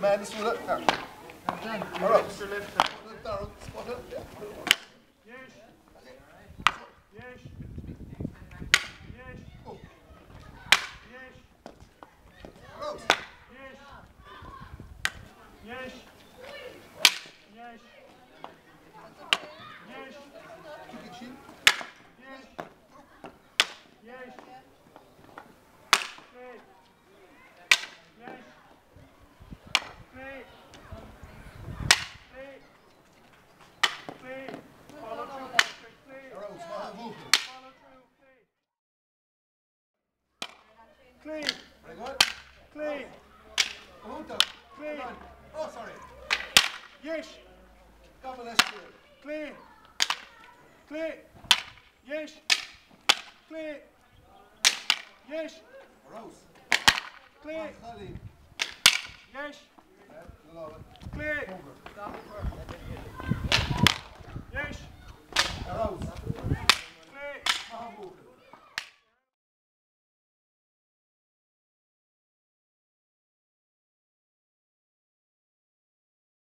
man, this will look. All right. Left, down, spot it. Yeah. Yes. Yes. Yes. Oh. Yes. Rose. Yes. Yes. Yes. Yes. Kick it cheap. Yes. Yes. Play. Yes. Play. Play. Play. Follow through. Play. Rose, move. Follow through. Play. Clean. Very good. Clean. Junta. Clean. Oh, sorry. Yes. Double escort. Clean. Clean. Yes. Clean. Yes. Rose. Clean. Khalid. Yes. Love it. Clean. Over. Yes. Rose.